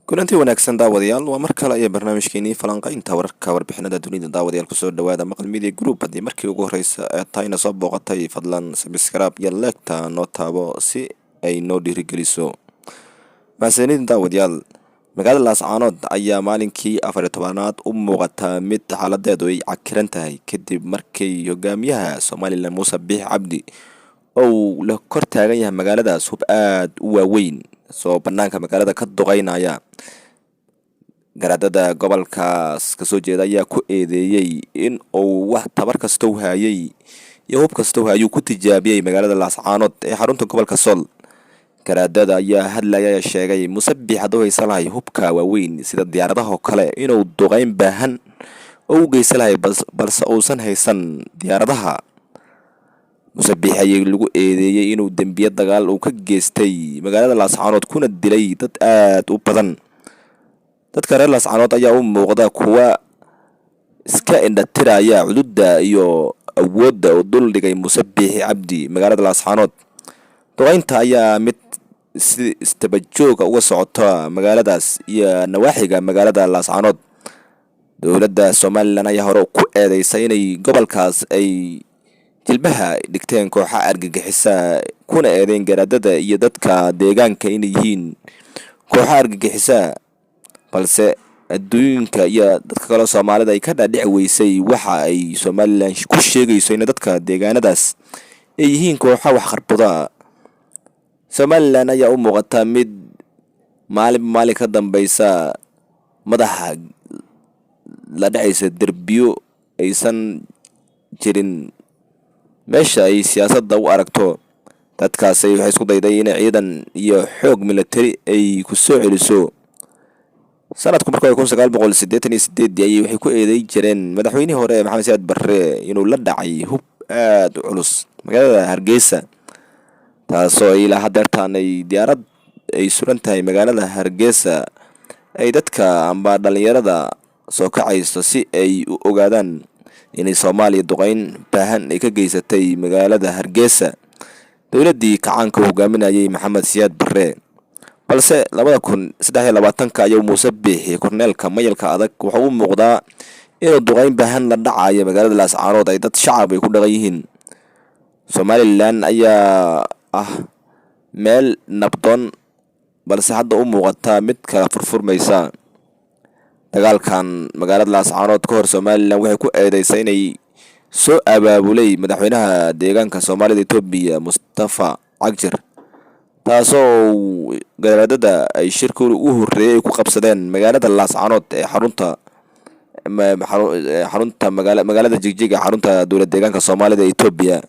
kulantii wanaagsan daawadayaal waa mar kale iyo barnaamijkeenii falanqaynta wararka warbixinada dunida daawadayaal kusoo dhawaada maqal media group haddii markii ugu horeysa ee tahayna soo booqatay fadlan sabskraib iyo leegta noo taabo si ay noo dhiirigeliso mahadsanidin daawadayaal magaalada laascaanood ayaa maalinkii 14aad u muuqata mid xaaladeedu ay cakiran tahay kadib markii hogaamiyaha Soomaaliland Muuse Biixi Cabdi oo la kor taagan yahay magaaladaas hub aad u waaweyn soo banaanka magaalada ka duqeynaya garaadada gobolkaas kasoo jeeda ayaa ku eedeeyay in uu wax tabar kasta u hayay iyo hub kasta uu hayo ku tijaabiyay magaalada laascaanood ee xarunta gobolka Sool garaadada ayaa hadlaya sheegay Muuse Biixi haduu haysan lahay hubka waaweyn sida diyaaradaha kale inuu duqeyn baahan oo u geysan lahay balse uusan haysan diyaaradaha Muuse Biixi ayaa lagu eedeeyay inuu dambiye dagaal uu ka geystay magaalada laascaanood kuna dilay dad aad u badan dadka reer laascaanood ayaa u muuqda kuwa iska indhatiraya cududda iyo awoodda uu dul dhigay Muuse Biixi Cabdi magaalada laascaanood duqeynta ayaa mid si istabajooga uga socota magaaladaas iyo nawaaxiga magaalada laascaanood dowladda Soomaaliland ayaa hore ku eedeysay inay gobolkaas ay jilbaha dhigteen kooxa argagixisa kuna eedeyn garaadada iyo dadka deegaanka inay yihiin kooxa argagixisa balse adduunka iyo dadka kale Soomaalida ay ka dhaadhici weysay waxa ay Soomaaliland ku sheegayso in dadka deegaanadaas ay yihiin kooxa wax qarbuda Soomaaliland ayaa u muuqata mid maalin ka dambaysa madaxa la dhacaysa derbiyo aysan jirin meesha ay siyaasadda u aragto dadkaas waxay isku dayday in ciidan iyo xoog military ay ku soo celiso sanadku markii 1988 ayay waxay ku eeday jireen madaxweynihii hore Maxamed Siyaad Barre inuu la dhacay hub aad u culus magaalada Hargeysa taasoo ilaa hadeertaan ay diyaarad ay suran tahay magaalada Hargeysa ay dadka amba dhalinyarada soo kacayso si ay u ogaadaan inay Soomaaliya duqeyn baahan ay ka geysatay magaalada Hargeysa dowladii kacaanka hogaaminayay Maxamed Siyaad Barre balse 2023 ayuu Muuse Biixi korneelka mayalka adag wuxuu u muuqdaa inuu duqeyn baahan la dhacayo magaalada laascaanood ay dad shacab ay ku dhaqan yihiin Soomaaliland ayaa meel nabdoon balse hadda u muuqata mid kala furfurmaysa dagaalkan magaalada laascaanood ka hor Soomaaliland waxay ku eedeysay inay soo abaabulay madaxweynaha deegaanka Soomaalida Itoobiya Mustafa Cagjar taasoo garaadada ay shirku u horeeyay ku qabsadeen magaalada laascaanood ee xarunta magaalada Jigjiga xarunta dowladda deegaanka Soomaalida Itoobiya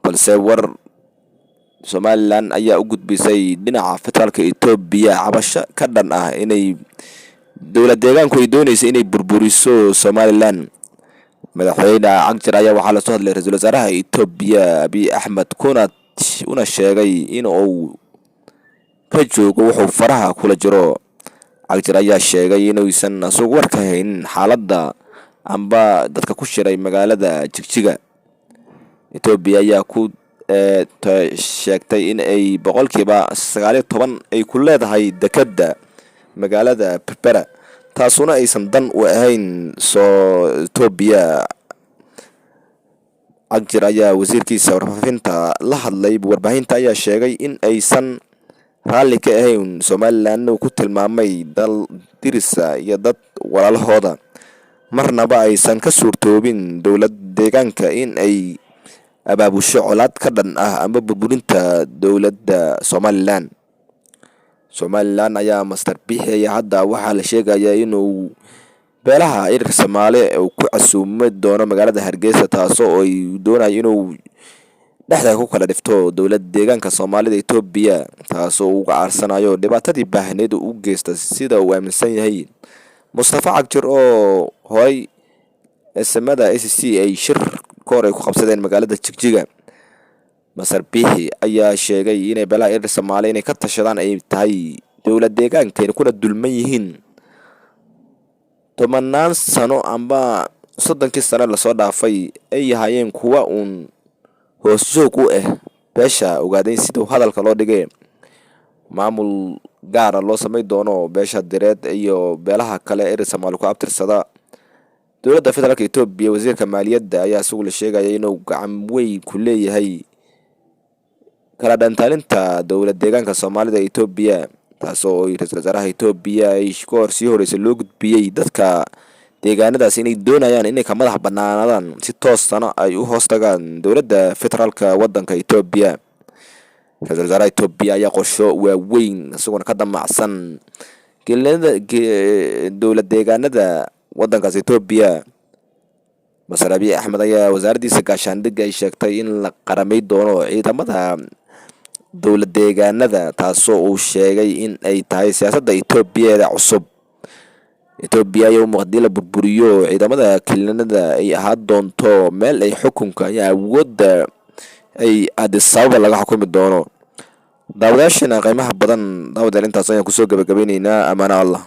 balse war Soomaaliland ayaa u gudbisay dhinaca federaalka Itoobiya cabasho ka dhan ah inay dowladda deegaanku ay doonayso inay burburiso Soomaaliland madaxweyne Cagjar ayaa waxaa la soo hadlay ra'iisul wasaaraha Itoobiya Abiy Ahmed una sheegay in uu ka joogo wuxuu faraha kula jiro Cagjar ayaa sheegay inuusan asugu warka haynin xaaladda amba dadka ku shiray magaalada Jigjiga Itoobiya ayaa ku sheegtay in ay boqolkiiba 19 ay ku leedahay dekada magaalada Berbera taasuna aysan dan u ahayn soo Itoobiya Cagjar ayaa wasiirkiisa warfaafinta la hadlay warbaahinta ayaa sheegay in aysan raalli ka ahayn Soomaaliland uu ku tilmaamay dal dirisa iyo dad walaalahooda marnaba aysan ka suurtoobin dowladda deegaanka in ay abaabusho colaad ka dhan ah ama burburinta dowladda Soomaaliland ayaa Muuse Biixi hadda waxaa la sheegayaa inuu beelaha Erer Soomaali uu ku casuumay doono magaalada Hargeysa taasoo ay doonayaan inuu dhexda ku kala dhifto dowladda deegaanka Soomaalida Itoobiya taasoo uu gaarsanayo dhibaatadii baahneed u geystay sida uu aaminsan yahay Mustafa Cagjar oo horay SMada SC ay shir kor ay ku qabsadeen magaalada Jigjiga Muuse Biixi ayaa sheegay inay beelaha Erer Soomaali inay ka tashadaan ay tahay dowladda deegaanka kuna dulman yihiin tobanaan sano amba 30 sano la soo dhaafay ay yahaayeen kuwa hoos joog u beesha ogaadeen sida hadalka loo dhigay maamul gaara loo samay doono beesha direed iyo beelaha kale ee Soomaali ku abtirsada. Dowladda Federaalka Itoobiya wasiirka maaliyadda ayaa isagu la sheegaya inuu gacan weyn ku leeyahay kala dhantaalinta dowlad deegaanka Soomaalida ee Itoobiya, taasoo ra'iisul wasaaraha Itoobiya ay sii horeysay loo gudbiyay dadka deegaanadaas inay doonayaan inay ka madax bannaanadaan si toosana ay u hoos tagaan dowladda federaalka waddanka Itoobiya. Ra'iisul wasaaraha Itoobiya ayaa qorsho waaweyn isaguna ka damacsan dowlad deegaanada waddankaas Itoobiya. Masar Abiy Ahmed ayaa wasaaraddiisa gaashaandhigga ay sheegtay in la qaramay doono ciidamada dowlad deegaanada, taasoo uu sheegay in ay tahay siyaasadda Itoobiya ee cusub. Itoobiya ayaa haddii la burburiyo ciidamada kiliinada ay ahaan doonto meel ay xukunka iyo awoodda ay Addis Ababa laga xukumi doono. Daawadayaashana qiimaha badan, daawadayaal intaas ayaan kusoo gabagabeynaynaa. Amaana Allah.